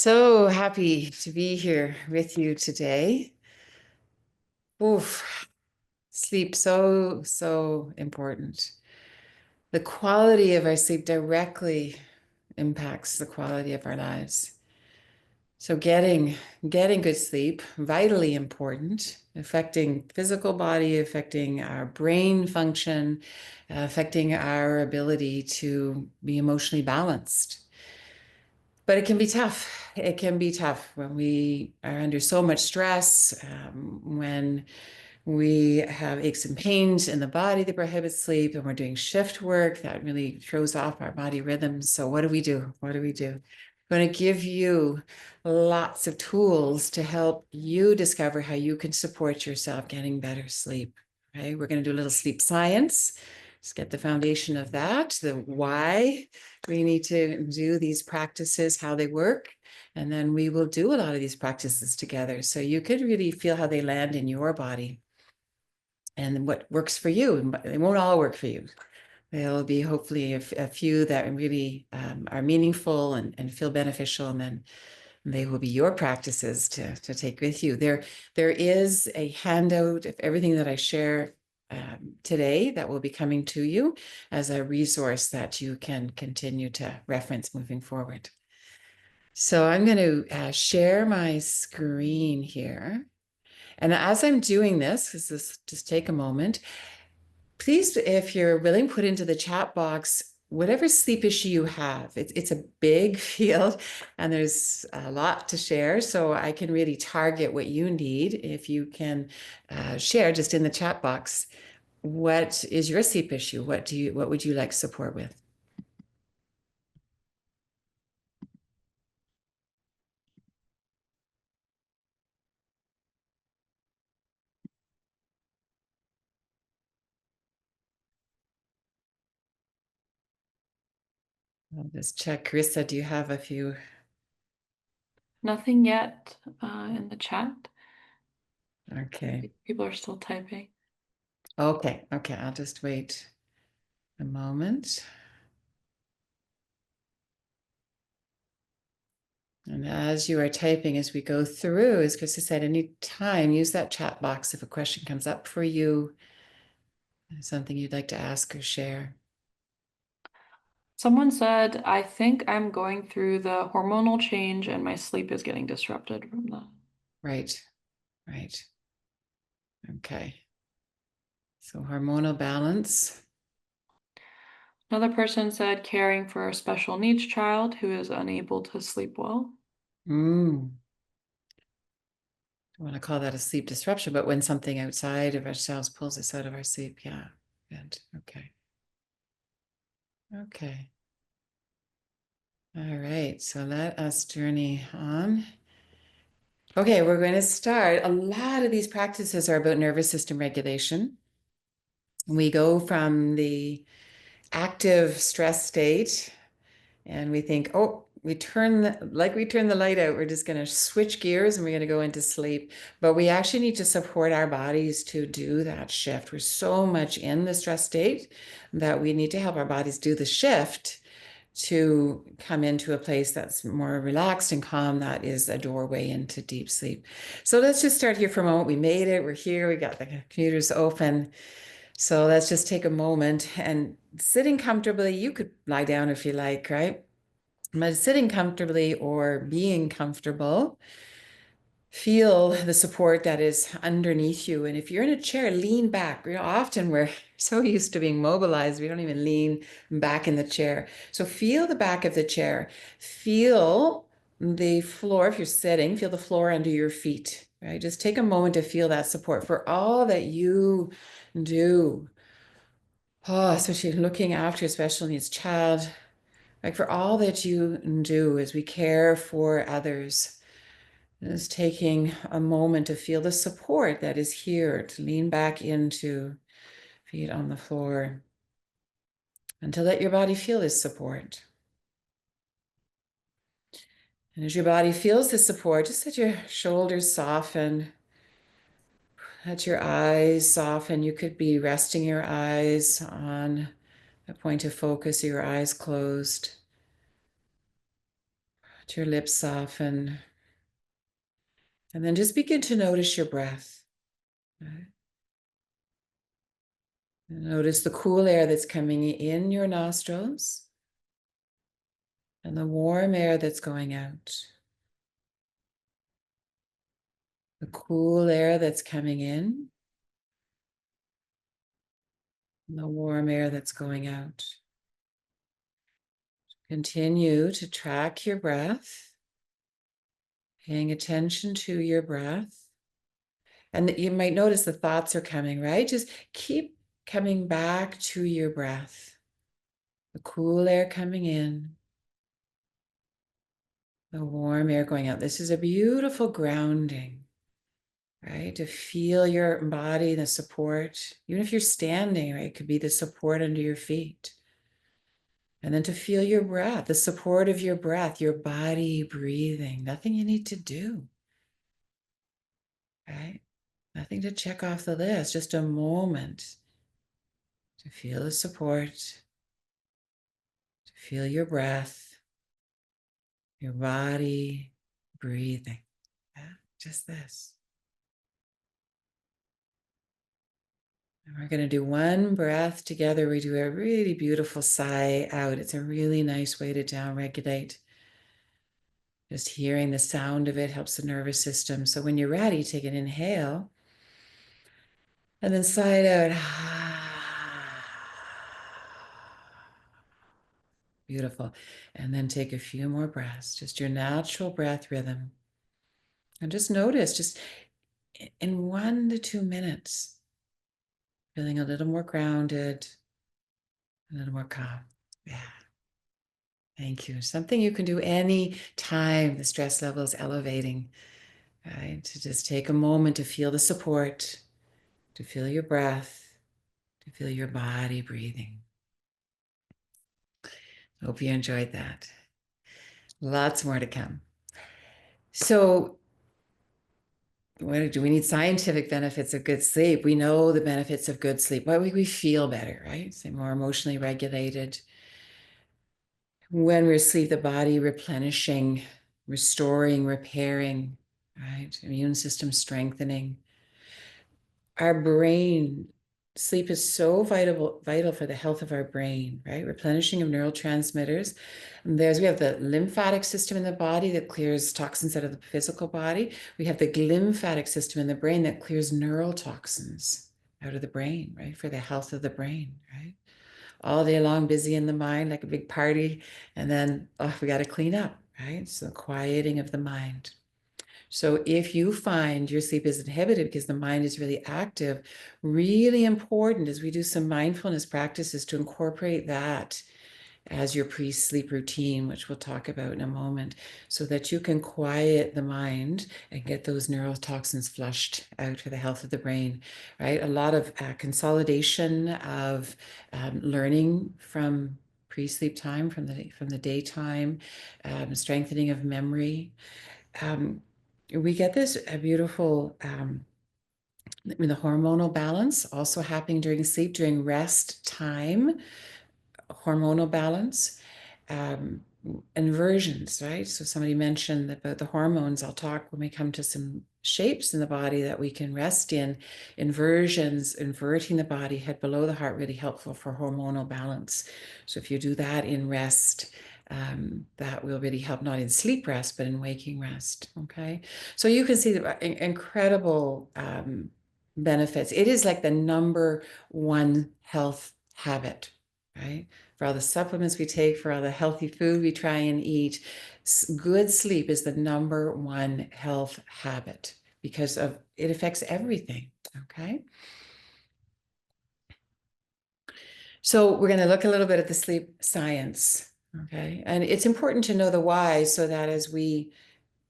So happy to be here with you today. Oof, sleep so important. The quality of our sleep directly impacts the quality of our lives. So getting good sleep, vitally important, affecting physical body, affecting our brain function, affecting our ability to be emotionally balanced. But it can be tough. It can be tough when we are under so much stress, when we have aches and pains in the body that prohibit sleep, and we're doing shift work that really throws off our body rhythms. So what do we do? What do we do? I'm going to give you lots of tools to help you discover how you can support yourself getting better sleep. Okay, we're going to do a little sleep science. Just get the foundation of that, the why we need to do these practices, how they work. And then we will do a lot of these practices together. So you could really feel how they land in your body and what works for you. They won't all work for you. There'll be hopefully a few that really are meaningful and feel beneficial. And then they will be your practices to take with you. There is a handout of everything that I share today that will be coming to you as a resource that you can continue to reference moving forward. So I'm going to share my screen here. And as I'm doing this, just take a moment, please, if you're willing, put into the chat box whatever sleep issue you have. It's a big field and there's a lot to share. So I can really target what you need. If you can share just in the chat box, what is your sleep issue? What would you like support with? I'll just check. Carissa, do you have a few? Nothing yet in the chat. Okay. People are still typing. Okay. I'll just wait a moment. And as you are typing, as we go through, as Krista said, any time, use that chat box if a question comes up for you, something you'd like to ask or share. Someone said, I think I'm going through the hormonal change and my sleep is getting disrupted from that. Right. Okay. So hormonal balance. Another person said, caring for a special needs child who is unable to sleep well. I want to call that a sleep disruption, but when something outside of ourselves pulls us out of our sleep, yeah. Good. Okay. All right. So let us journey on. Okay, we're going to start. A lot of these practices are about nervous system regulation. We go from the active stress state and we think, oh, we turn the light out, we're just going to switch gears and we're going to go into sleep. But we actually need to support our bodies to do that shift. We're so much in the stress state that we need to help our bodies do the shift to come into a place that's more relaxed and calm. That is a doorway into deep sleep. So let's just start here for a moment. We made it. We're here. We got the computers open. So let's just take a moment and sitting comfortably. You could lie down if you like, right? But sitting comfortably or being comfortable, feel the support that is underneath you. And if you're in a chair, lean back. Often we're so used to being mobilized, we don't even lean back in the chair. So feel the back of the chair. Feel the floor. If you're sitting, feel the floor under your feet, right? Just take a moment to feel that support for all that you do. Oh, especially looking after your special needs child, like for all that you do as we care for others. Just taking a moment to feel the support that is here, to lean back into feet on the floor, and to let your body feel this support. And as your body feels this support, just let your shoulders soften, let your eyes soften. You could be resting your eyes on a point of focus, your eyes closed. Let your lips soften. And then just begin to notice your breath. Right? Notice the cool air that's coming in your nostrils and the warm air that's going out. The cool air that's coming in and the warm air that's going out. Continue to track your breath, paying attention to your breath. And you might notice the thoughts are coming, right? Just keep coming back to your breath. The cool air coming in, the warm air going out. This is a beautiful grounding, right? To feel your body, the support, even if you're standing, right? It could be the support under your feet. And then to feel your breath, the support of your breath, your body breathing, nothing you need to do, right? Nothing to check off the list, just a moment to feel the support, to feel your breath, your body breathing. Yeah, just this. And we're going to do one breath together. We do a really beautiful sigh out. It's a really nice way to downregulate. Just hearing the sound of it helps the nervous system. So when you're ready, take an inhale and then sigh it out. Beautiful. And then take a few more breaths, just your natural breath rhythm. And just notice, just in 1 to 2 minutes, feeling a little more grounded, a little more calm. Yeah. Thank you. Something you can do any time the stress level is elevating, right? To just take a moment to feel the support, to feel your breath, to feel your body breathing. Hope you enjoyed that. Lots more to come. So, do we need scientific benefits of good sleep? We know the benefits of good sleep. Why we feel better, right? So more emotionally regulated. When we're asleep, the body replenishing, restoring, repairing, right? Immune system strengthening. Our brain, sleep is so vital for the health of our brain, right? Replenishing of neurotransmitters. We have the lymphatic system in the body that clears toxins out of the physical body. We have the glymphatic system in the brain that clears neurotoxins out of the brain, right? For the health of the brain, right? All day long, busy in the mind, like a big party. And then, we got to clean up, right? So quieting of the mind. So if you find your sleep is inhibited because the mind is really active, really important as we do some mindfulness practices to incorporate that as your pre-sleep routine, which we'll talk about in a moment, so that you can quiet the mind and get those neurotoxins flushed out for the health of the brain, right? A lot of consolidation of learning from pre-sleep time, from the daytime, strengthening of memory. We get this beautiful the hormonal balance also happening during sleep, during rest time, hormonal balance, inversions, right? So somebody mentioned about the hormones. I'll talk when we come to some shapes in the body that we can rest in. Inversions, inverting the body, head below the heart, really helpful for hormonal balance. So if you do that in rest, that will really help, not in sleep rest, but in waking rest. Okay. So you can see the incredible benefits. It is like the number one health habit, right? For all the supplements we take, for all the healthy food we try and eat, good sleep is the number one health habit because of it affects everything. Okay. So we're going to look a little bit at the sleep science. Okay. And it's important to know the why so that as we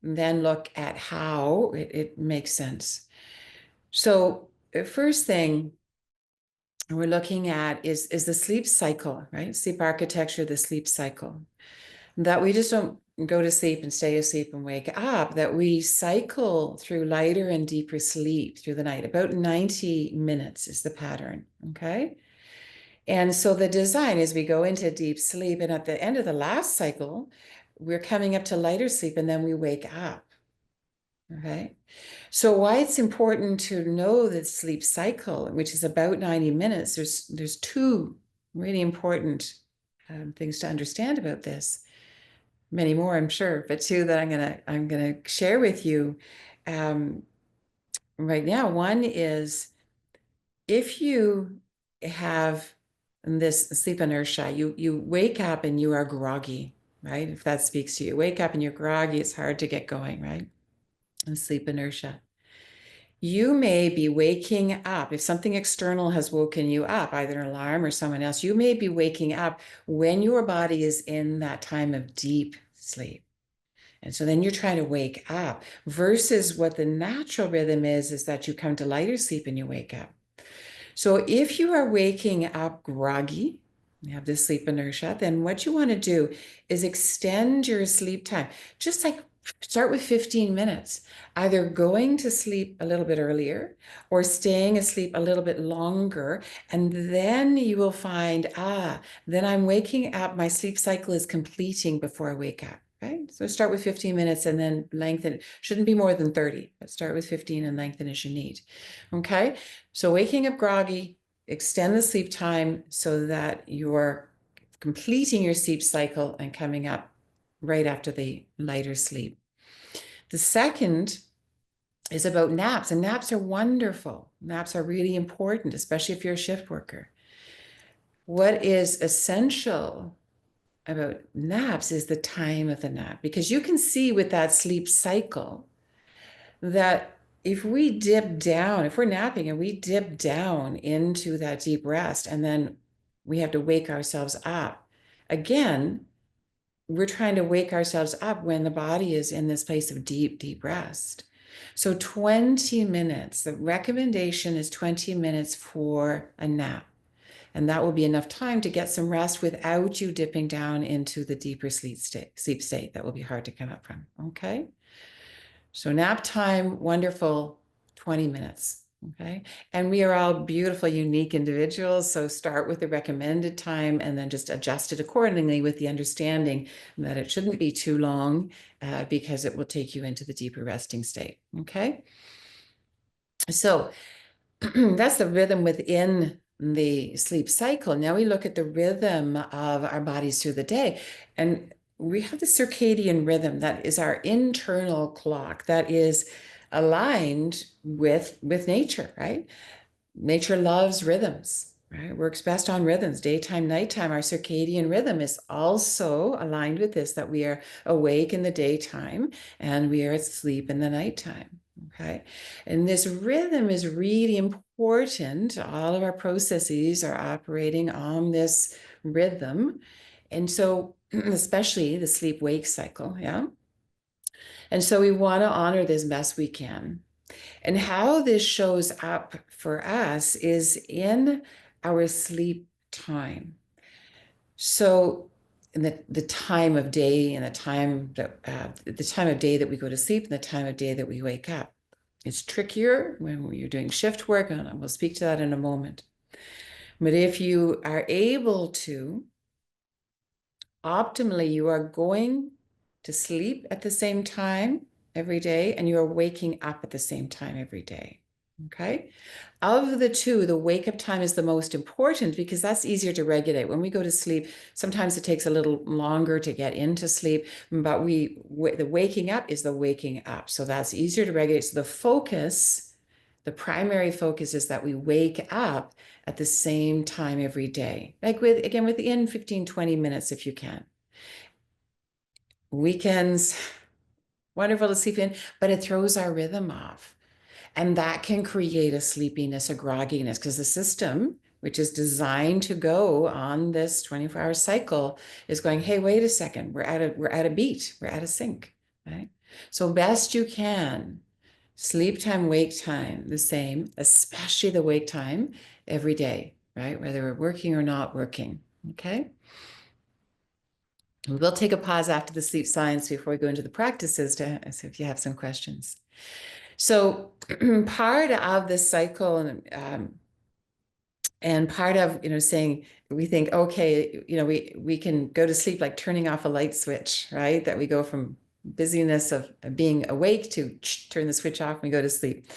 then look at how it makes sense. So the first thing we're looking at is the sleep cycle, right? Sleep architecture, the sleep cycle. That we just don't go to sleep and stay asleep and wake up, that we cycle through lighter and deeper sleep through the night. About 90 minutes is the pattern, okay? And so the design is we go into deep sleep, and at the end of the last cycle, we're coming up to lighter sleep and then we wake up. Okay. So why it's important to know the sleep cycle, which is about 90 minutes, there's two really important things to understand about this. Many more, I'm sure, but two that I'm gonna share with you right now. One is if you have this sleep inertia, you wake up and you are groggy, right? If that speaks to you, wake up and you're groggy, it's hard to get going, right? And sleep inertia. You may be waking up. If something external has woken you up, either an alarm or someone else, you may be waking up when your body is in that time of deep sleep. And so then you're trying to wake up versus what the natural rhythm is that you come to lighter sleep and you wake up. So if you are waking up groggy, you have this sleep inertia, then what you want to do is extend your sleep time. Just like start with 15 minutes, either going to sleep a little bit earlier or staying asleep a little bit longer. And then you will find, then I'm waking up, my sleep cycle is completing before I wake up. Right? So start with 15 minutes and then lengthen. Shouldn't be more than 30, but start with 15 and lengthen as you need. Okay. So waking up groggy, extend the sleep time so that you're completing your sleep cycle and coming up right after the lighter sleep. The second is about naps, and naps are wonderful. Naps are really important, especially if you're a shift worker. What is essential about naps is the time of the nap, because you can see with that sleep cycle that if we dip down, if we're napping and we dip down into that deep rest, and then we have to wake ourselves up again, we're trying to wake ourselves up when the body is in this place of deep, deep rest. So 20 minutes, the recommendation is 20 minutes for a nap. And that will be enough time to get some rest without you dipping down into the deeper sleep state that will be hard to come up from. Okay. So nap time, wonderful, 20 minutes. Okay. And we are all beautiful, unique individuals. So start with the recommended time and then just adjust it accordingly with the understanding that it shouldn't be too long because it will take you into the deeper resting state. Okay. So that's the rhythm within the sleep cycle. Now we look at the rhythm of our bodies through the day. And we have the circadian rhythm that is our internal clock that is aligned with nature, right? Nature loves rhythms, right? Works best on rhythms, daytime, nighttime. Our circadian rhythm is also aligned with this, that we are awake in the daytime and we are asleep in the nighttime. Okay. And this rhythm is really important. All of our processes are operating on this rhythm. And so, especially the sleep wake cycle. Yeah. And so we want to honor this best we can. And how this shows up for us is in our sleep time. So in the time of day and the time of day that we go to sleep and the time of day that we wake up. It's trickier when you're doing shift work, and we'll speak to that in a moment. But if you are able to, optimally, you are going to sleep at the same time every day, and you are waking up at the same time every day. Okay. Of the two, the wake up time is the most important because that's easier to regulate. When we go to sleep, sometimes it takes a little longer to get into sleep, but the waking up is the waking up. So that's easier to regulate. So the primary focus is that we wake up at the same time every day. Like within 15, 20 minutes if you can. Weekends, wonderful to sleep in, but it throws our rhythm off. And that can create a sleepiness, a grogginess, because the system, which is designed to go on this 24-hour cycle, is going, hey, wait a second, we're at a beat, we're at a sync, right? So best you can, sleep time, wake time, the same, especially the wake time every day, right? Whether we're working or not working, okay? We'll take a pause after the sleep science before we go into the practices to see if you have some questions. So part of this cycle And part of, saying, we think, okay, we can go to sleep like turning off a light switch, right? That we go from busyness of being awake to turn the switch off and we go to sleep.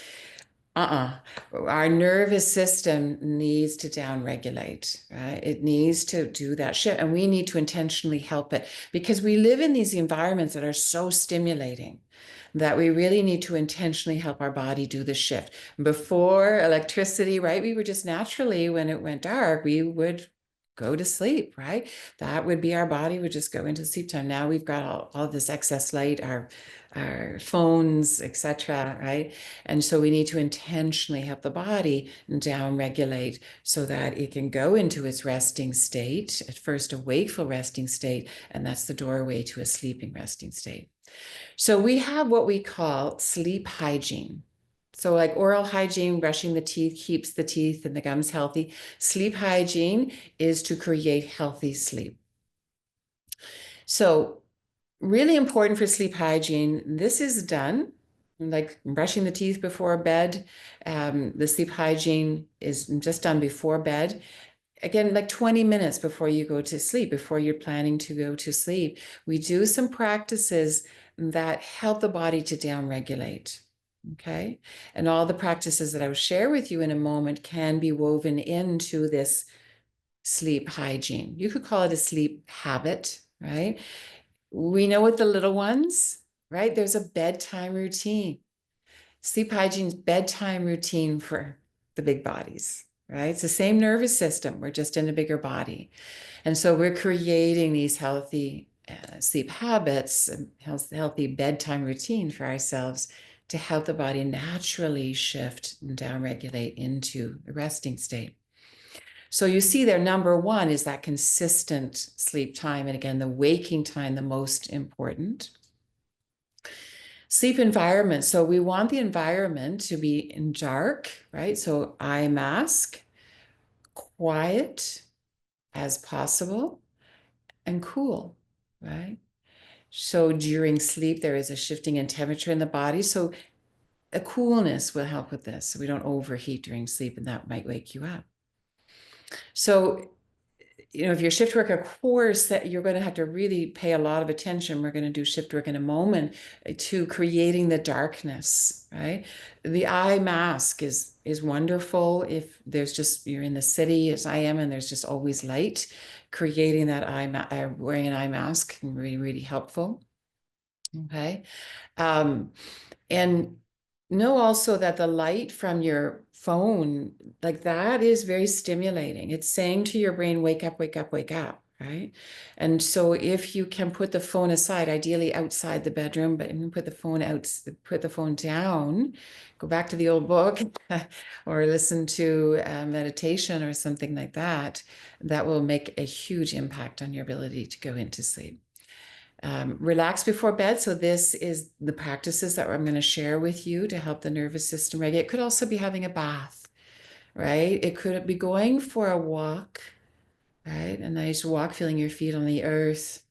Our nervous system needs to downregulate, right? It needs to do that shift, and we need to intentionally help it because we live in these environments that are so stimulating that we really need to intentionally help our body do the shift. Before electricity, right? We were just naturally, when it went dark, we would go to sleep, right? That would be our body would just go into sleep time. Now we've got all this excess light, our phones, etc., right? And so we need to intentionally help the body down regulate so that it can go into its resting state, at first a wakeful resting state, and that's the doorway to a sleeping resting state. So we have what we call sleep hygiene. So like oral hygiene, brushing the teeth keeps the teeth and the gums healthy. Sleep hygiene is to create healthy sleep. So really important for sleep hygiene, this is done like brushing the teeth before bed. The sleep hygiene is just done before bed. Again, like 20 minutes before you go to sleep, before you're planning to go to sleep, we do some practices that help the body to downregulate. Okay. And all the practices that I will share with you in a moment can be woven into this sleep hygiene. You could call it a sleep habit, right? We know with the little ones, right? There's a bedtime routine. Sleep hygiene's bedtime routine for the big bodies, right? It's the same nervous system. We're just in a bigger body. And so we're creating these healthy sleep habits and healthy bedtime routine for ourselves to help the body naturally shift and downregulate into a resting state. So you see there, number one is that consistent sleep time. And again, the waking time, the most important. Sleep environment. So we want the environment to be in dark, right? So eye mask, quiet as possible, and cool, right? So during sleep, there is a shifting in temperature in the body. So a coolness will help with this. So we don't overheat during sleep, and that might wake you up. So if you're shift work, of course, that you're going to have to really pay a lot of attention. We're going to do shift work in a moment to creating the darkness, right? The eye mask is wonderful if you're in the city as I am and there's just always light. Creating that wearing an eye mask can be really, really helpful. Okay. And know also that the light from your phone, like that is very stimulating. It's saying to your brain, wake up, wake up, wake up, right? And so if you can put the phone aside, ideally outside the bedroom, but put the phone down, go back to the old book or listen to meditation or something like that, that will make a huge impact on your ability to go into sleep. Relax before bed. So this is the practices that I'm going to share with you to help the nervous system regulate. It could also be having a bath, right? It could be going for a walk, right? A nice walk, feeling your feet on the earth,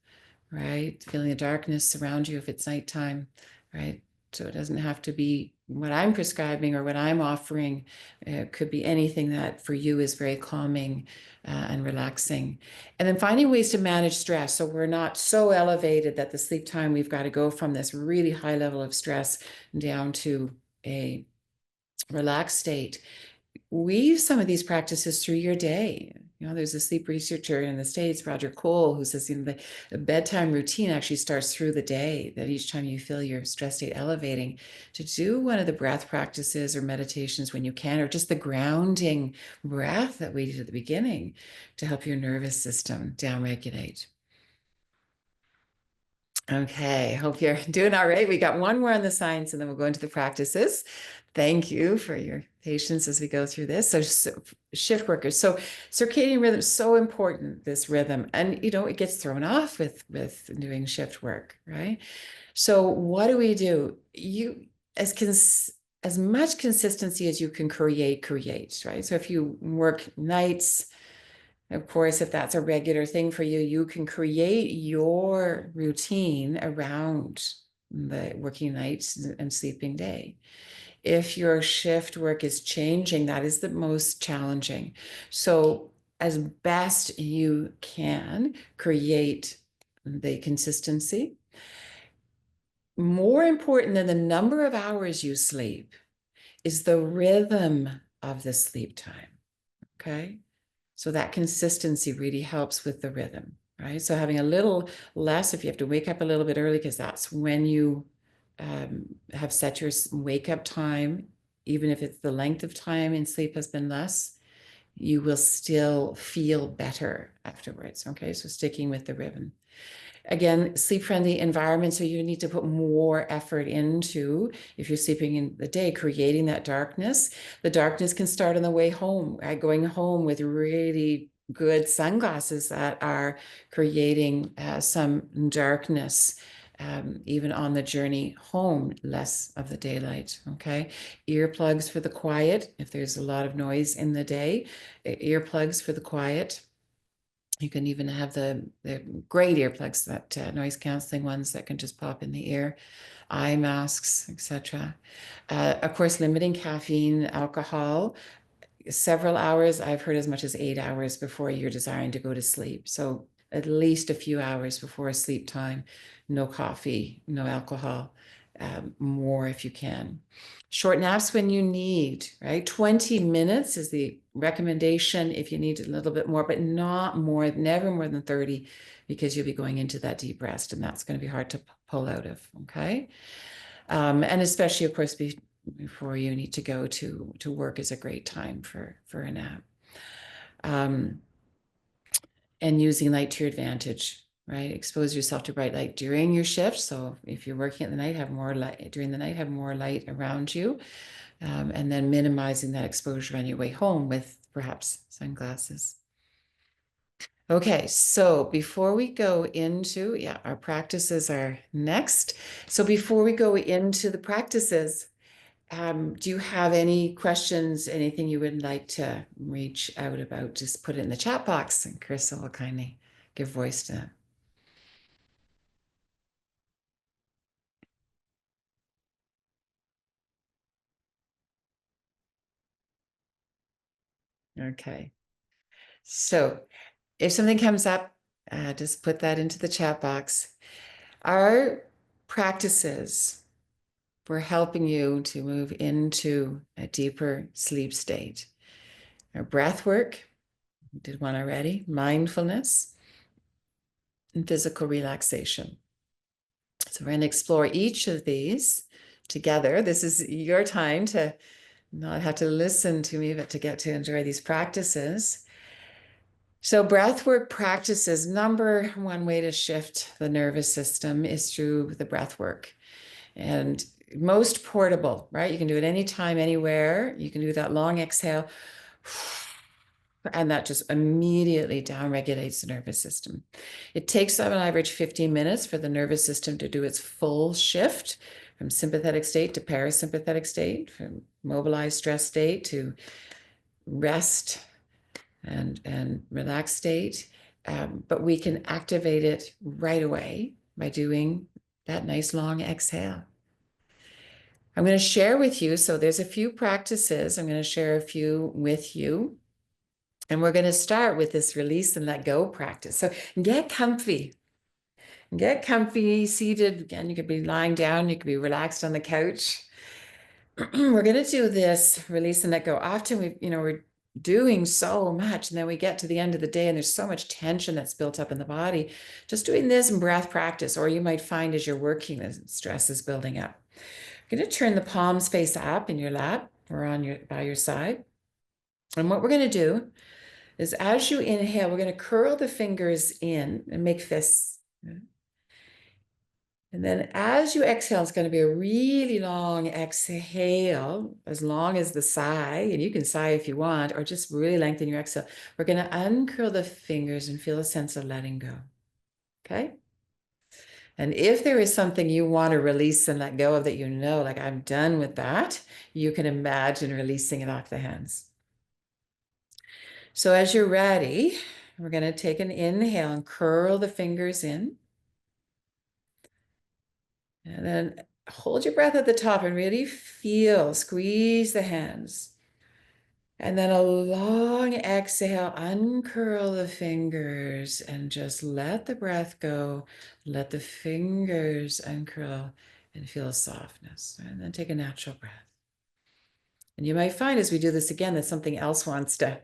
right? Feeling the darkness around you if it's nighttime, right? So it doesn't have to be what I'm prescribing or what I'm offering. It could be anything that for you is very calming and relaxing. And then finding ways to manage stress. So we're not so elevated that the sleep time, we've got to go from this really high level of stress down to a relaxed state. Weave some of these practices through your day. There's a sleep researcher in the States, Roger Cole, who says the bedtime routine actually starts through the day, that each time you feel your stress state elevating, to do one of the breath practices or meditations when you can, or just the grounding breath that we did at the beginning to help your nervous system downregulate. Okay, hope you're doing all right. We got one more on the science and then we'll go into the practices. Thank you for your patience as we go through this. So shift workers. So circadian rhythm is so important, this rhythm. And, it gets thrown off with doing shift work, right? So what do we do? As much consistency as you can create, right? So if you work nights, of course, if that's a regular thing for you, you can create your routine around the working nights and sleeping day. If your shift work is changing, that is the most challenging. So as best you can, create the consistency. More important than the number of hours you sleep is the rhythm of the sleep time. Okay. So that consistency really helps with the rhythm, right? So having a little less, if you have to wake up a little bit early, because that's when you have set your wake up time, even if it's the length of time in sleep has been less, you will still feel better afterwards. Okay. So sticking with the rhythm. Again, sleep-friendly environment. So you need to put more effort into, if you're sleeping in the day, creating that darkness. The darkness can start on the way home, right? Going home with really good sunglasses that are creating some darkness, even on the journey home, less of the daylight, okay? Earplugs for the quiet. If there's a lot of noise in the day, earplugs for the quiet. You can even have the great earplugs, that noise canceling ones that can just pop in the ear, eye masks, etc. Of course, limiting caffeine, alcohol, several hours. I've heard as much as 8 hours before you're desiring to go to sleep. So at least a few hours before sleep time, no coffee, no alcohol, more if you can. Short naps when you need, right? 20 minutes is the recommendation if you need a little bit more, but not more, never more than 30, because you'll be going into that deep rest and that's going to be hard to pull out of, okay? And especially, of course, before you need to go to work is a great time for a nap. And using light to your advantage, right? Expose yourself to bright light during your shift. So if you're working at the night, have more light during the night, have more light around you. And then minimizing that exposure on your way home with perhaps sunglasses. Okay, so before we go into, our practices are next. So before we go into the practices, do you have any questions, anything you would like to reach out about? Just put it in the chat box and Carissa will kindly give voice to that. Okay. So if something comes up, just put that into the chat box. Our practices were helping you to move into a deeper sleep state. Our breath work, we did one already, mindfulness, and physical relaxation. So we're going to explore each of these together. This is your time to not have to listen to me, but to get to enjoy these practices. So breathwork practices, number one way to shift the nervous system is through the breathwork. And most portable, right? You can do it anytime, anywhere. You can do that long exhale. And that just immediately downregulates the nervous system. It takes on average 15 minutes for the nervous system to do its full shift from sympathetic state to parasympathetic state, from mobilized stress state to rest and relaxed state. But we can activate it right away by doing that nice long exhale. I'm going to share with you. So there's a few practices. I'm going to share a few with you. And we're going to start with this release and let go practice. So get comfy. Get comfy, seated. Again, you could be lying down. You could be relaxed on the couch. We're going to do this release and let go. Often we're doing so much, and then we get to the end of the day and there's so much tension that's built up in the body. Just doing this in breath practice, or you might find as you're working, the stress is building up. You're going to turn the palms face up in your lap or by your side. And what we're going to do is, as you inhale, we're going to curl the fingers in and make fists. And then as you exhale, it's going to be a really long exhale, as long as the sigh, and you can sigh if you want, or just really lengthen your exhale. We're going to uncurl the fingers and feel a sense of letting go. Okay? And if there is something you want to release and let go of that like I'm done with that, you can imagine releasing it off the hands. So as you're ready, we're going to take an inhale and curl the fingers in. And then hold your breath at the top and really feel, squeeze the hands. And then a long exhale, uncurl the fingers and just let the breath go. Let the fingers uncurl and feel softness. And then take a natural breath. And you might find as we do this again that something else wants to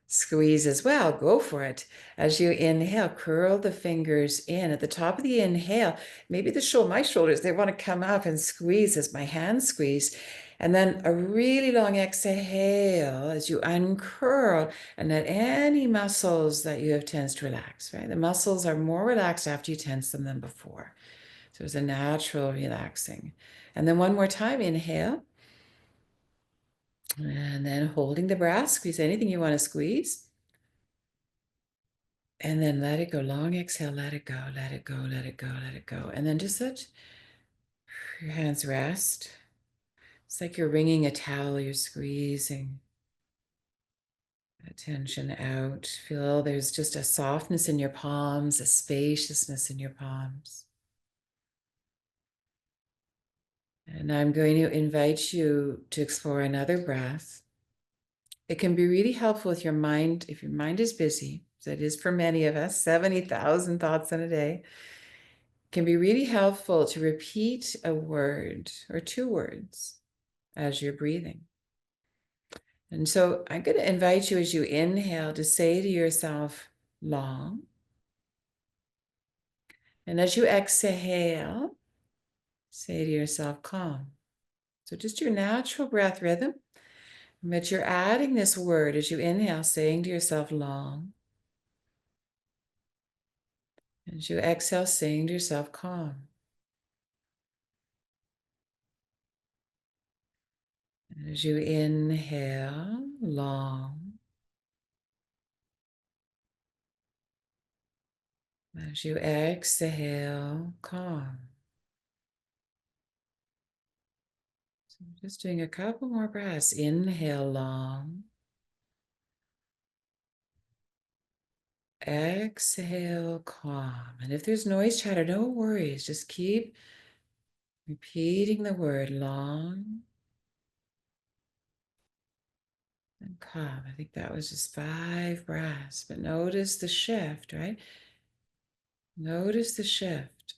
squeeze as well. Go for it. As you inhale, curl the fingers in. At the top of the inhale, maybe my shoulders, they want to come up and squeeze as my hands squeeze. And then a really long exhale as you uncurl and let any muscles that you have tensed relax, right? The muscles are more relaxed after you tense them than before. So it's a natural relaxing. And then one more time, inhale. And then holding the breath, squeeze anything you want to squeeze. And then let it go. Long exhale, let it go, let it go, let it go, let it go. And then just let your hands rest. It's like you're wringing a towel, you're squeezing that tension out. Feel there's just a softness in your palms, a spaciousness in your palms. And I'm going to invite you to explore another breath. It can be really helpful with your mind, if your mind is busy, as it is for many of us, 70,000 thoughts in a day. Can be really helpful to repeat a word or two words as you're breathing. And so I'm going to invite you as you inhale to say to yourself, long. And as you exhale, say to yourself, calm. So just your natural breath rhythm, but you're adding this word as you inhale, saying to yourself, long. As you exhale, saying to yourself, calm. As you inhale, long. As you exhale, calm. So just doing a couple more breaths. Inhale long. Exhale, calm. And if there's noise chatter, no worries. Just keep repeating the word long and calm. I think that was just 5 breaths, but notice the shift, right? Notice the shift.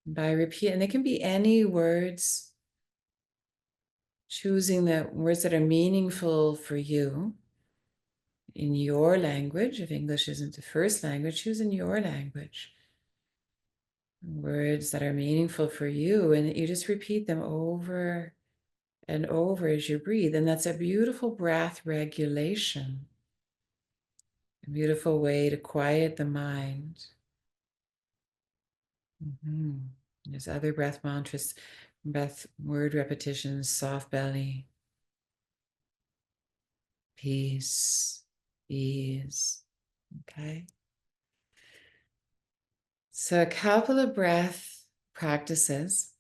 By repeating, and they can be any words, choosing the words that are meaningful for you in your language. If English isn't the first language, choose in your language. Words that are meaningful for you, and you just repeat them over and over as you breathe. And that's a beautiful breath regulation, a beautiful way to quiet the mind. There's other breath mantras, breath word repetitions, soft belly, peace, ease. Okay. So a couple of breath practices.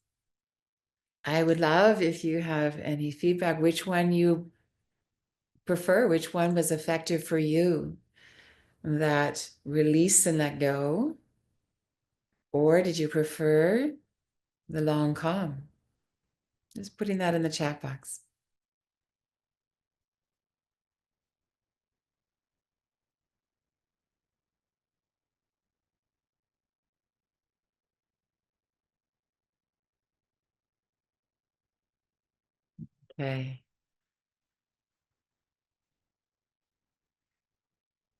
I would love if you have any feedback, which one you prefer, which one was effective for you, that release and let go, or did you prefer the long calm? Just putting that in the chat box. Okay.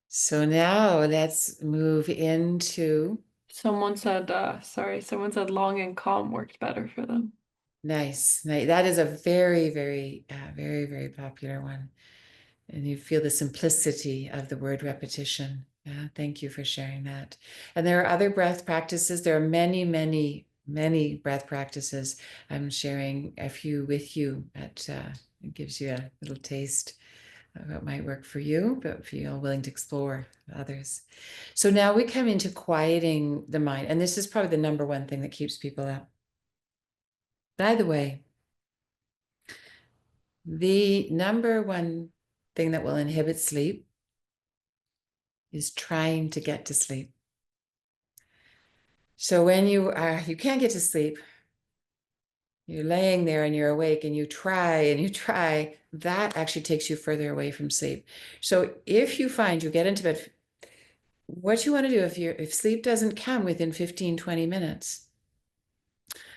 So now let's move into, Someone said, someone said long and calm worked better for them. nice. That is a very, very, very, very popular one. And you feel the simplicity of the word repetition. Yeah, thank you for sharing that. And there are other breath practices. There are many, many, many breath practices. I'm sharing a few with you. It gives you a little taste of what might work for you, but feel willing to explore others. So now we come into quieting the mind. And this is probably the number one thing that keeps people up. By the way, the number one thing that will inhibit sleep is trying to get to sleep. So when you can't get to sleep, you're laying there and you're awake and you try, that actually takes you further away from sleep. So if you find you get into bed, what you want to do if sleep doesn't come within 15, 20 minutes,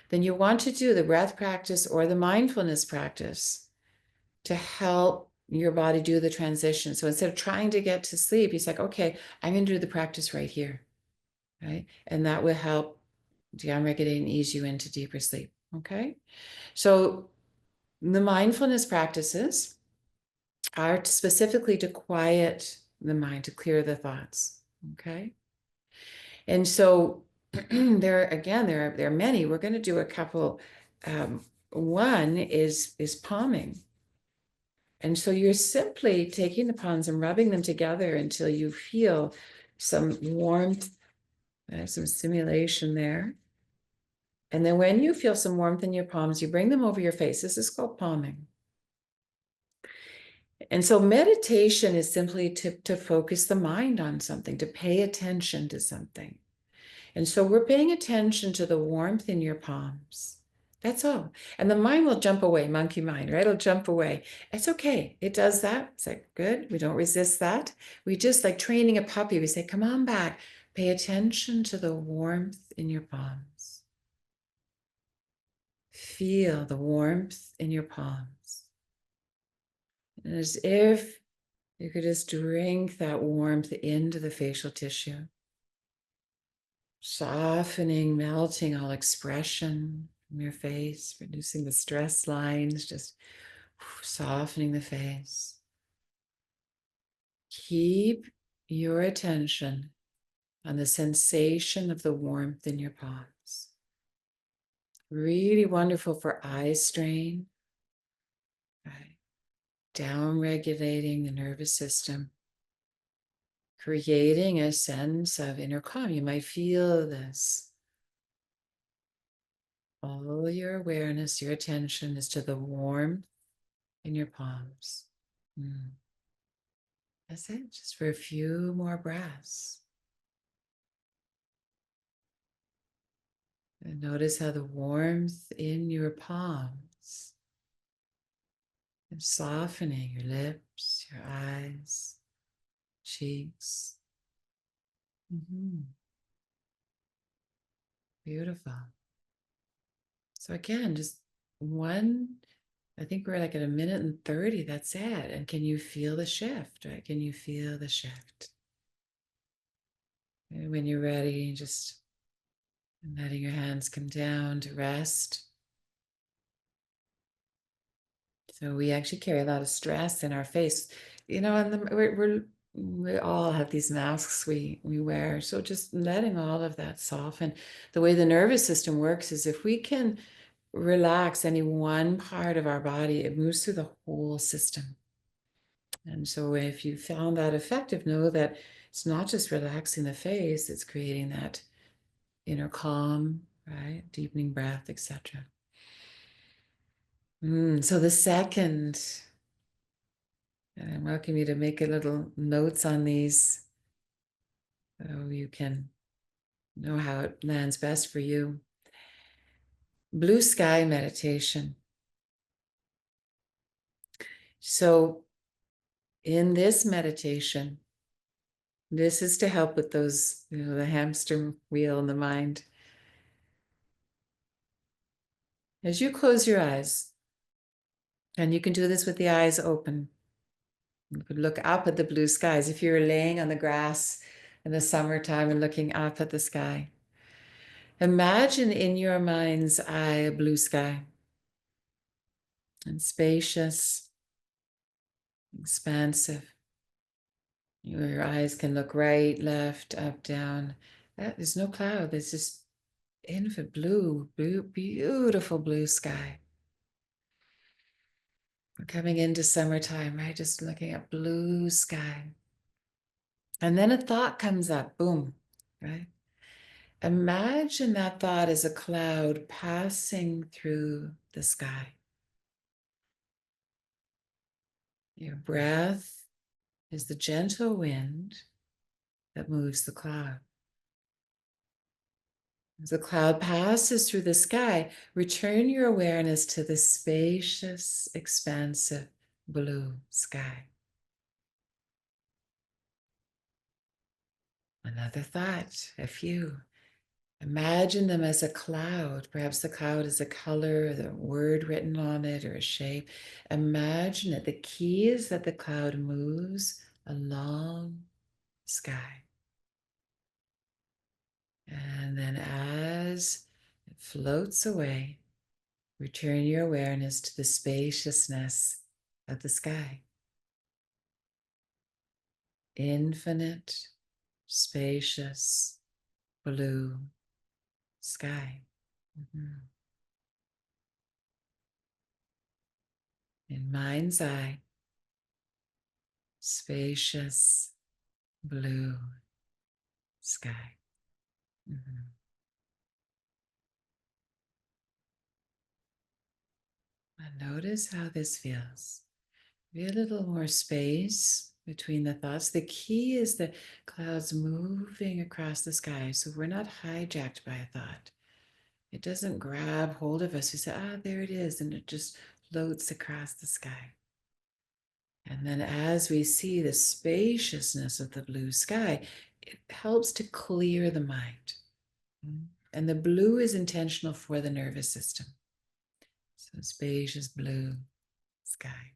then you want to do the breath practice or the mindfulness practice to help your body do the transition. So instead of trying to get to sleep, he's like, okay, I'm going to do the practice right here. Right. And that will help downregulate and ease you into deeper sleep. Okay. So the mindfulness practices are specifically to quiet the mind, to clear the thoughts. Okay. And so there are many. We're going to do a couple. One is palming. And so you're simply taking the palms and rubbing them together until you feel some warmth, some stimulation there. And then when you feel some warmth in your palms, you bring them over your face. This is called palming. And so meditation is simply to focus the mind on something, to pay attention to something. And so we're paying attention to the warmth in your palms. That's all. And the mind will jump away, monkey mind, right? It'll jump away. It's okay. It does that. It's like, good. We don't resist that. We just like training a puppy. We say, come on back. Pay attention to the warmth in your palms. Feel the warmth in your palms. And as if you could just drink that warmth into the facial tissue. Softening, melting all expression from your face, reducing the stress lines, just softening the face. Keep your attention on the sensation of the warmth in your palms. Really wonderful for eye strain, right? Down regulating the nervous system, creating a sense of inner calm. You might feel this. All your awareness, your attention is to the warmth in your palms. That's it, just for a few more breaths. And notice how the warmth in your palms is softening your lips, your eyes, cheeks. Beautiful. So again, just one, I think we're like at 1:30. That's it. And can you feel the shift, right? Can you feel the shift? And when you're ready, just letting your hands come down to rest. So we actually carry a lot of stress in our face, and we all have these masks we wear. So just letting all of that soften. The way the nervous system works is if we can relax any one part of our body, it moves through the whole system. And so if you found that effective, know that it's not just relaxing the face, it's creating that inner calm, right? Deepening breath, etc. So the second, and I'm welcome you to make a little notes on these so you can know how it lands best for you. Blue sky meditation. So in this meditation, this is to help with those, the hamster wheel in the mind. As you close your eyes, and you can do this with the eyes open, you could look up at the blue skies. If you're laying on the grass in the summertime and looking up at the sky, imagine in your mind's eye a blue sky, and spacious, expansive. Your eyes can look right, left, up, down. There's no cloud. There's just infinite blue, beautiful blue sky. We're coming into summertime, right? Just looking at blue sky. And then a thought comes up, boom, right? Imagine that thought as a cloud passing through the sky. Your breath is the gentle wind that moves the cloud. As the cloud passes through the sky, return your awareness to the spacious, expansive blue sky. Another thought, a few. Imagine them as a cloud. Perhaps the cloud is a color, the word written on it, or a shape. Imagine it. The key is that the cloud moves along the sky. And then as it floats away, return your awareness to the spaciousness of the sky. Infinite, spacious, blue sky. Mhm. In mind's eye, spacious, blue sky. Mhm. And notice how this feels. Be a little more space between the thoughts. The key is the clouds moving across the sky, so we're not hijacked by a thought. It doesn't grab hold of us. We say, ah, there it is, and it just floats across the sky. And then as we see the spaciousness of the blue sky, it helps to clear the mind. And the blue is intentional for the nervous system. So spacious blue sky.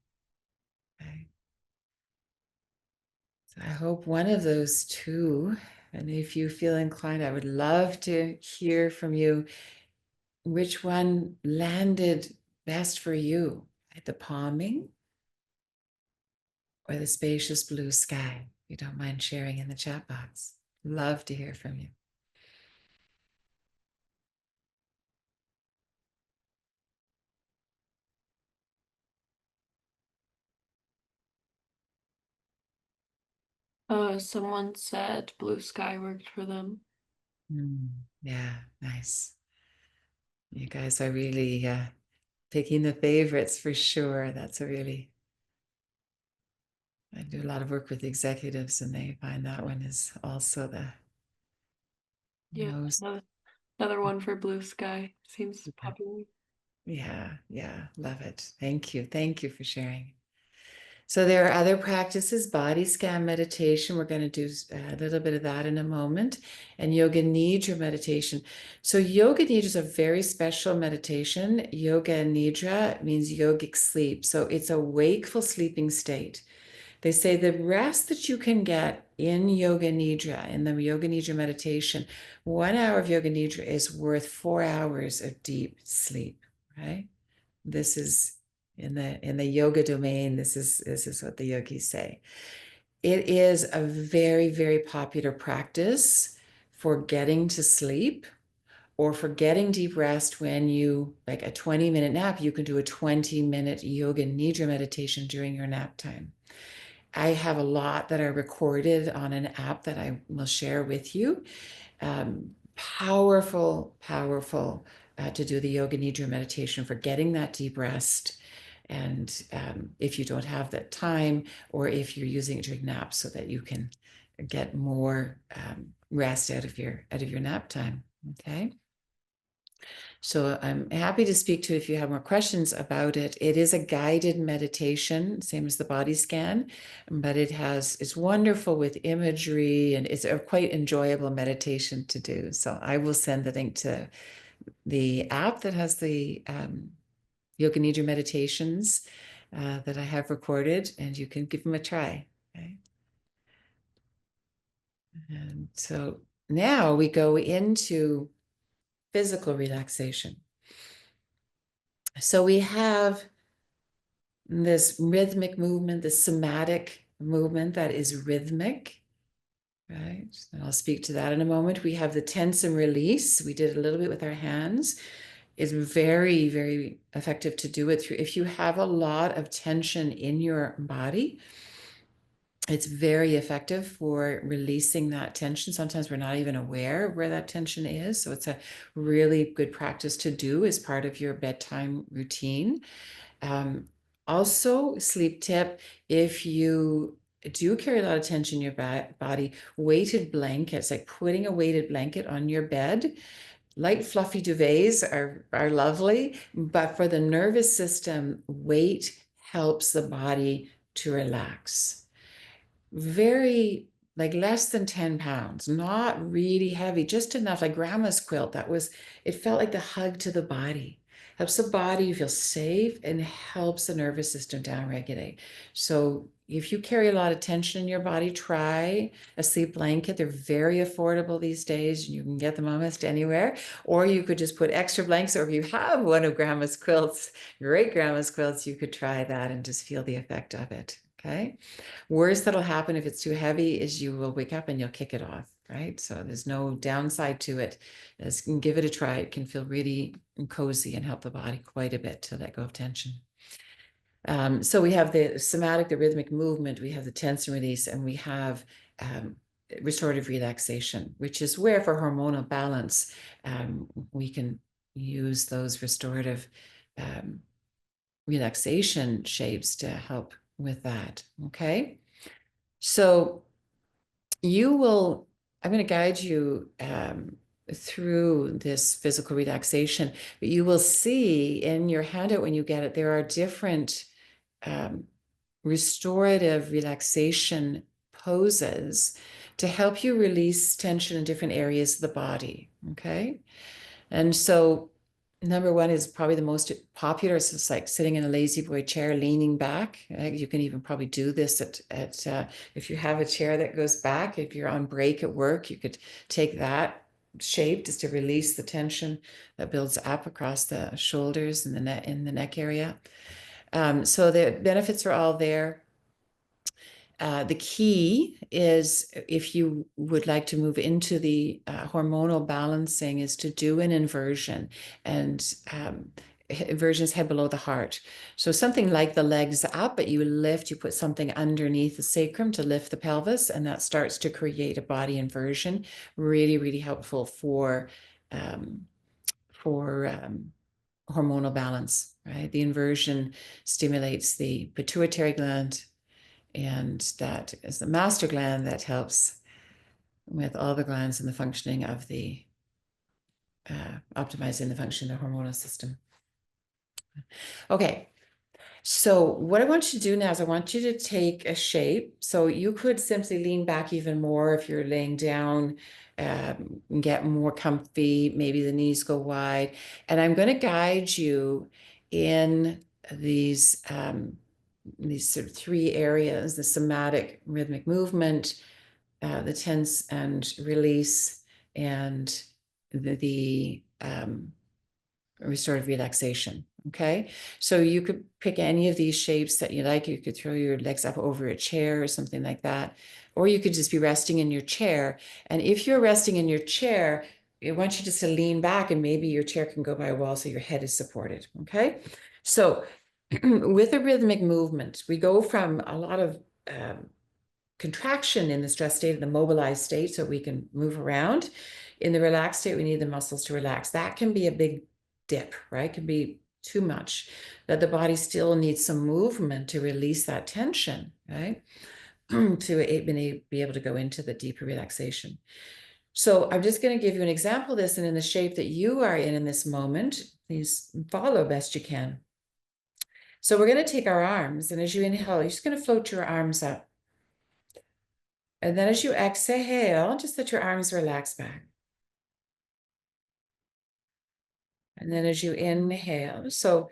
Okay. So I hope one of those two, and if you feel inclined, I would love to hear from you which one landed best for you, the palming or the spacious blue sky. If you don't mind sharing in the chat box. Love to hear from you. Someone said blue sky worked for them. Yeah, nice. You guys are really picking the favorites for sure. That's a really, I do a lot of work with executives and they find that one is also the Yeah, most. another one for blue sky seems Yeah, popular. yeah, love it. Thank you. Thank you for sharing. So there are other practices, body scan meditation. We're going to do a little bit of that in a moment, and yoga nidra meditation. So yoga nidra is a very special meditation. Yoga nidra means yogic sleep. So it's a wakeful sleeping state. They say the rest that you can get in yoga nidra, in the yoga nidra meditation, 1 hour of yoga nidra is worth 4 hours of deep sleep, right? This is in the yoga domain, this is what the yogis say. It is a very, very popular practice for getting to sleep or for getting deep rest. When you like a 20-minute nap, you can do a 20-minute yoga nidra meditation during your nap time. I have a lot that are recorded on an app that I will share with you. Powerful, powerful to do the yoga nidra meditation for getting that deep rest. And if you don't have that time, or if you're using it during naps, so that you can get more rest out of your nap time. Okay. So I'm happy to speak to if you have more questions about it. It is a guided meditation, same as the body scan, but it's wonderful with imagery and it's a quite enjoyable meditation to do. So I will send the link to the app that has the Yoga Nidra meditations that I have recorded, and you can give them a try. Okay. And so now we go into physical relaxation. So we have this rhythmic movement, this somatic movement that is rhythmic, right? And I'll speak to that in a moment. We have the tense and release. We did a little bit with our hands. It's very, very effective to do it through. If you have a lot of tension in your body, it's very effective for releasing that tension. Sometimes we're not even aware of where that tension is. So it's a really good practice to do as part of your bedtime routine. Um, Also, sleep tip, if you do carry a lot of tension in your body, weighted blankets, like putting a weighted blanket on your bed, light, fluffy duvets are lovely, but for the nervous system, weight helps the body to relax. Very, like less than 10 pounds, not really heavy, just enough, like grandma's quilt. It felt like the hug to the body. Helps the body feel safe and helps the nervous system downregulate. So if you carry a lot of tension in your body, try a sleep blanket. They're very affordable these days. You can get them almost anywhere. Or you could just put extra blankets, or if you have one of grandma's quilts, great grandma's quilts, you could try that and just feel the effect of it. Okay. Worst that'll happen if it's too heavy is you will wake up and you'll kick it off, right? So there's no downside to it. Just give it a try. It can feel really cozy and help the body quite a bit to let go of tension. So we have the somatic, the rhythmic movement, we have the tense and release, and we have restorative relaxation, which is where for hormonal balance, we can use those restorative relaxation shapes to help with that, okay? So I'm going to guide you through this physical relaxation, but you will see in your handout when you get it, there are different restorative relaxation poses to help you release tension in different areas of the body, okay? And so number one is probably the most popular. So it's like sitting in a lazy boy chair, leaning back. You can even probably do this if you have a chair that goes back. If you're on break at work, you could take that shape just to release the tension that builds up across the shoulders and the neck area. So the benefits are all there. The key is, if you would like to move into the hormonal balancing, is to do an inversion, and inversion is head below the heart. So something like the legs up, but you put something underneath the sacrum to lift the pelvis, and that starts to create a body inversion. Really, really helpful for hormonal balance, right? The inversion stimulates the pituitary gland, and that is the master gland that helps with all the glands and the functioning of the optimizing the function of the hormonal system. Okay, so what I want you to do now is I want you to take a shape. So you could simply lean back even more if you're laying down, get more comfy, maybe the knees go wide. And I'm going to guide you in these sort of three areas: the somatic rhythmic movement, the tense and release, and the restorative relaxation. Okay, so you could pick any of these shapes that you like. You could throw your legs up over a chair or something like that, or you could just be resting in your chair. And if you're resting in your chair, I want you just to lean back, and maybe your chair can go by a wall so your head is supported. Okay, so with a rhythmic movement, we go from a lot of contraction in the stress state, the mobilized state, so we can move around. In the relaxed state, we need the muscles to relax. That can be a big dip, right? It can be too much, that the body still needs some movement to release that tension, right? To be able to go into the deeper relaxation. So I'm just going to give you an example of this, and in the shape that you are in this moment, please follow best you can. So we're going to take our arms, and as you inhale, you're just going to float your arms up. And then as you exhale, just let your arms relax back. And then as you inhale, so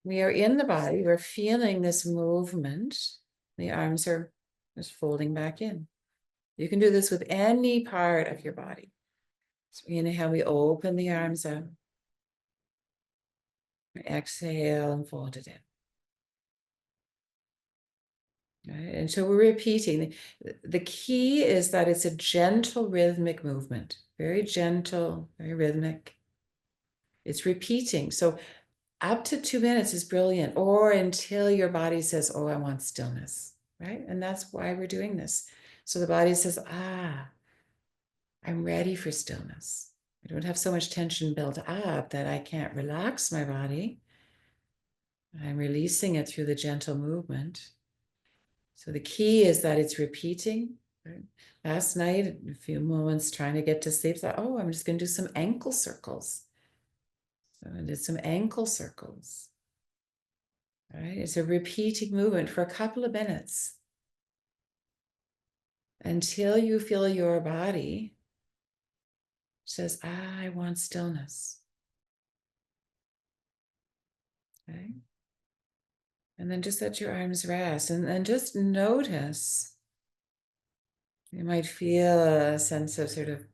we are in the body, we're feeling this movement. The arms are just folding back in. You can do this with any part of your body. So inhale, we open the arms up. Exhale and fold it in. Right? And so we're repeating. The key is that it's a gentle rhythmic movement, very gentle, very rhythmic. It's repeating. So up to 2 minutes is brilliant, or until your body says, oh, I want stillness, right? And that's why we're doing this. So the body says, I'm ready for stillness. I don't have so much tension built up that I can't relax my body. I'm releasing it through the gentle movement. So the key is that it's repeating, right? Last night, a few moments trying to get to sleep, thought, oh, I'm just going to do some ankle circles. So I did some ankle circles. All right, it's a repeating movement for a couple of minutes until you feel your body says, I want stillness. Okay. And then just let your arms rest and just notice. You might feel a sense of sort of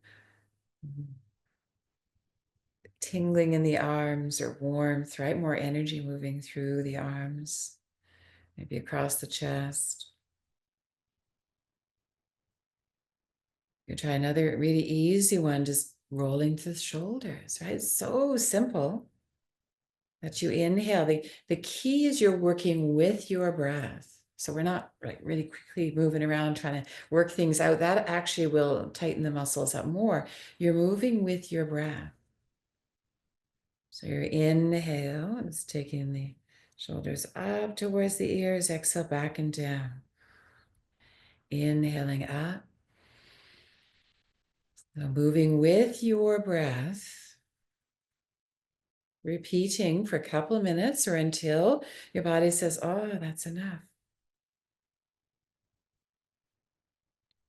tingling in the arms or warmth, right? More energy moving through the arms, maybe across the chest. You try another really easy one, just rolling through the shoulders, right? It's so simple that you inhale. The key is you're working with your breath. So we're not like really quickly moving around trying to work things out. That actually will tighten the muscles up more. You're moving with your breath. So your inhale is taking the shoulders up towards the ears, exhale back and down. Inhaling up. So moving with your breath. Repeating for a couple of minutes or until your body says, oh, that's enough.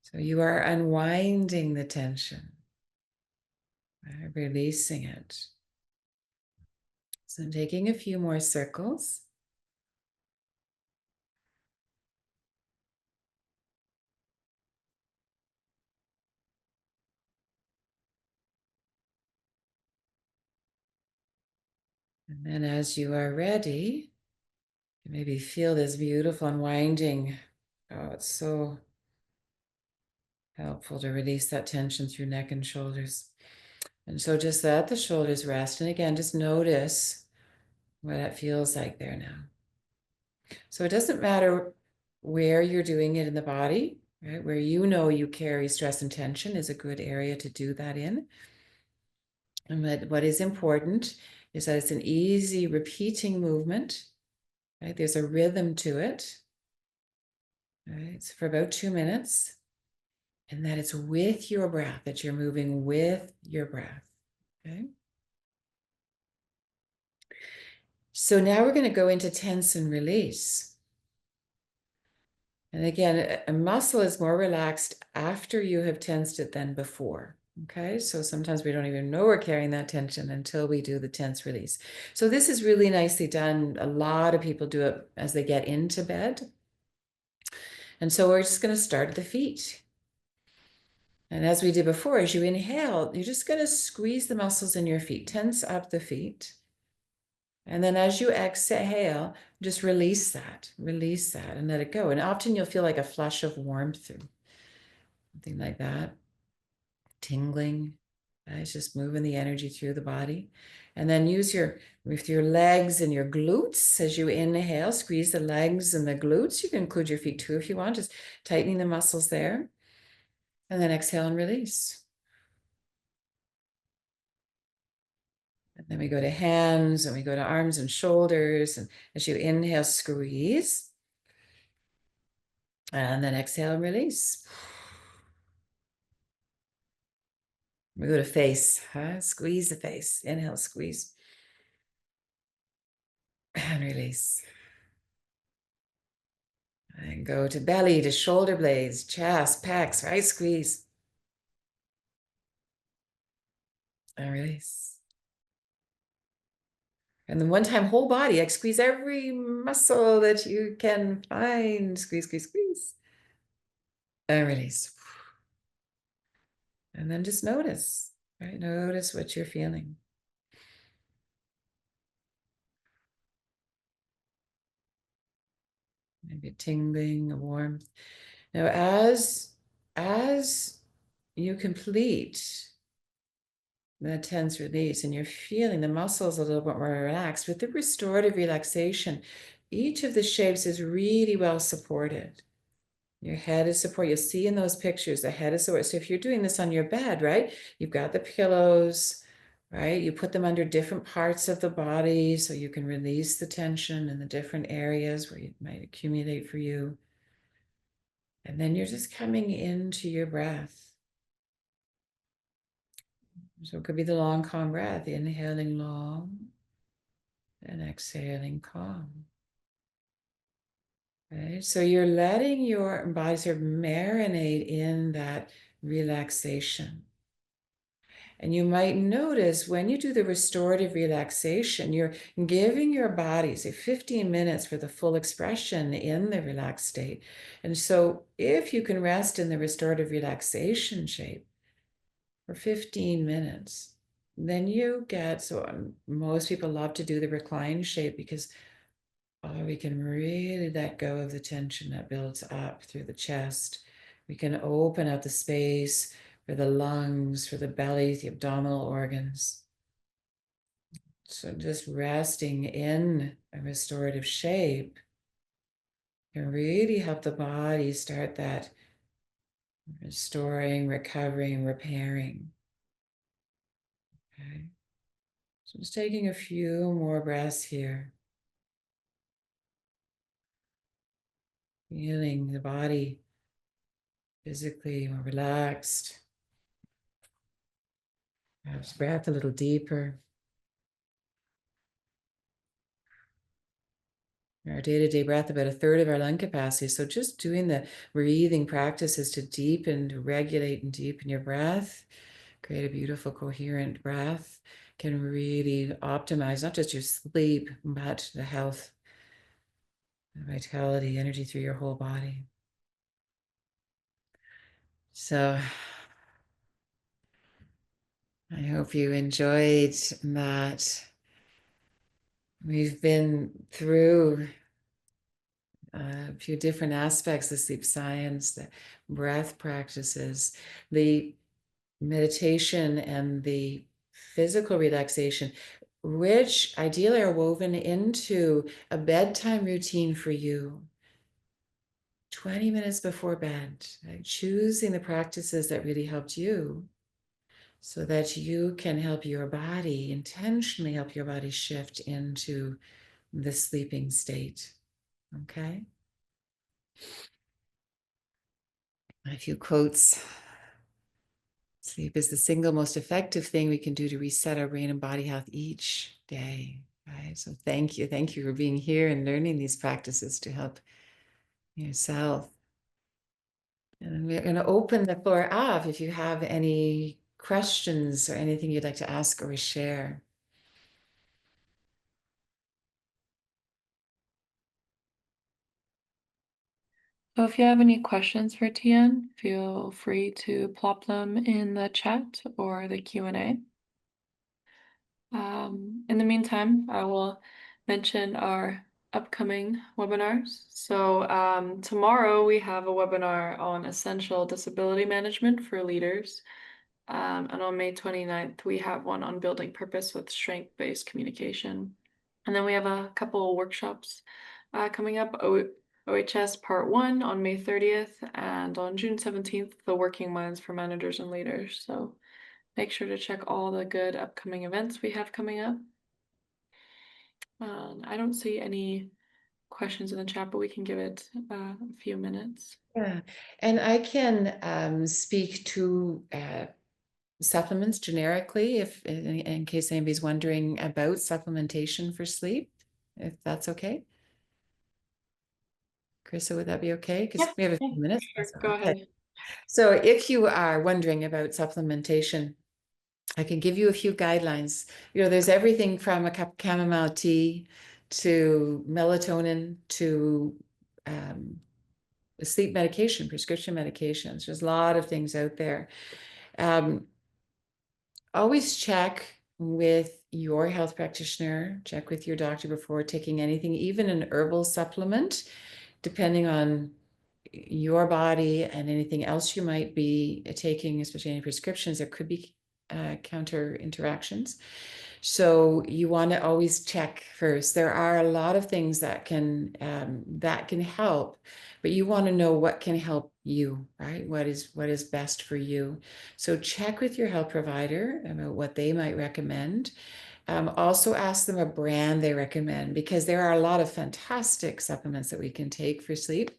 So you are unwinding the tension, right? Releasing it. So taking a few more circles. And then as you are ready, you maybe feel this beautiful unwinding. Oh, it's so helpful to release that tension through neck and shoulders. And so just let the shoulders rest. And again, just notice what it feels like there now. So it doesn't matter where you're doing it in the body, right? Where you know you carry stress and tension is a good area to do that in. And what is important is that it's an easy repeating movement, right? There's a rhythm to it, right? It's for about 2 minutes. And that it's with your breath, that you're moving with your breath, okay? So now we're going to go into tense and release. And again, a muscle is more relaxed after you have tensed it than before. Okay, so sometimes we don't even know we're carrying that tension until we do the tense release. So this is really nicely done. A lot of people do it as they get into bed. And so we're just going to start at the feet. And as we did before, as you inhale, you're just going to squeeze the muscles in your feet, tense up the feet. And then as you exhale, just release that and let it go. And often you'll feel like a flush of warmth or something like that, tingling. It's just moving the energy through the body. And then use with your legs and your glutes as you inhale, squeeze the legs and the glutes. You can include your feet too if you want, just tightening the muscles there. And then exhale and release. And then we go to hands and we go to arms and shoulders. And as you inhale, squeeze. And then exhale and release. We go to face, squeeze the face. Inhale, squeeze. And release. And go to belly, to shoulder blades, chest, pecs, right? Squeeze. And release. And then one time, whole body, like squeeze every muscle that you can find. Squeeze, squeeze, squeeze. And release. And then just notice, right? Notice what you're feeling. Maybe a tingling, a warmth. Now, as you complete the tense release and you're feeling the muscles a little bit more relaxed, with the restorative relaxation, each of the shapes is really well supported. Your head is supported. You'll see in those pictures, the head is supported. So if you're doing this on your bed, right, you've got the pillows, right? You put them under different parts of the body so you can release the tension in the different areas where it might accumulate for you. And then you're just coming into your breath. So it could be the long, calm breath, inhaling long and exhaling calm. Right? So you're letting your body sort of marinate in that relaxation. And you might notice when you do the restorative relaxation, you're giving your body, say, 15 minutes for the full expression in the relaxed state. And so if you can rest in the restorative relaxation shape for 15 minutes, then you get, so most people love to do the recline shape because we can really let go of the tension that builds up through the chest. We can open up the space for the lungs, for the belly, the abdominal organs. So just resting in a restorative shape can really help the body start that restoring, recovering, repairing. Okay. So just taking a few more breaths here. Feeling the body physically more relaxed. Perhaps breath a little deeper. Our day-to-day breath, about a third of our lung capacity. So just doing the breathing practices to deepen, to regulate and deepen your breath, create a beautiful, coherent breath, can really optimize not just your sleep, but the health, the vitality, energy through your whole body. So I hope you enjoyed that. We've been through a few different aspects of sleep science, the breath practices, the meditation, and the physical relaxation, which ideally are woven into a bedtime routine for you. 20 minutes before bed, like choosing the practices that really helped you so that you can help your body, intentionally help your body shift into the sleeping state. Okay? A few quotes. Sleep is the single most effective thing we can do to reset our brain and body health each day. Right. So thank you. Thank you for being here and learning these practices to help yourself. And we're going to open the floor up if you have any questions or anything you'd like to ask or share. So if you have any questions for Tian, feel free to plop them in the chat or the Q&A. In the meantime, I will mention our upcoming webinars. So tomorrow we have a webinar on essential disability management for leaders. And on May 29th, we have one on building purpose with strength-based communication. And then we have a couple workshops coming up. OHS Part 1 on May 30th, and on June 17th, the Working Minds for Managers and Leaders. So make sure to check all the good upcoming events we have coming up. I don't see any questions in the chat, but we can give it a few minutes. Yeah. And I can speak to supplements generically if in case anybody's wondering about supplementation for sleep, if that's okay. Krista, would that be okay? Because we have a few minutes. Sure. So, Go okay. ahead. So if you are wondering about supplementation, I can give you a few guidelines. There's everything from a cup of chamomile tea to melatonin to sleep medication, prescription medications. There's a lot of things out there. Always check with your health practitioner, check with your doctor before taking anything, even an herbal supplement, depending on your body and anything else you might be taking, especially any prescriptions. There could be counter interactions. So you want to always check first. There are a lot of things that can help, but you want to know what can help you, right? What is best for you. So check with your health provider about what they might recommend. Also ask them a brand they recommend, because there are a lot of fantastic supplements that we can take for sleep.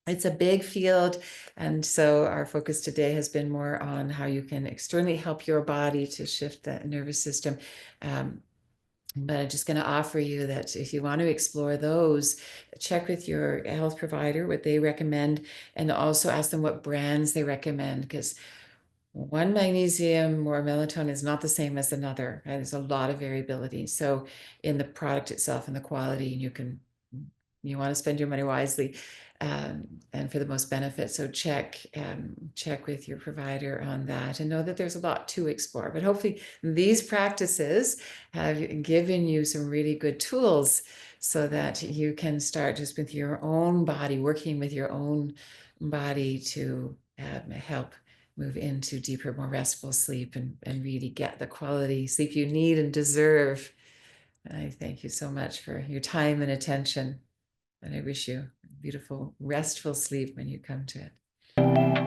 it's a big field. And so our focus today has been more on how you can externally help your body to shift that nervous system. But I'm just going to offer you that if you want to explore those, check with your health provider what they recommend, and also ask them what brands they recommend, because one magnesium or melatonin is not the same as another. And there's a lot of variability. So in the product itself and the quality, you want to spend your money wisely, and for the most benefit. So check with your provider on that, and know that there's a lot to explore. But hopefully these practices have given you some really good tools so that you can start just with your own body, working with your own body to help move into deeper, more restful sleep, and really get the quality sleep you need and deserve. I thank you so much for your time and attention. And I wish you beautiful, restful sleep when you come to it.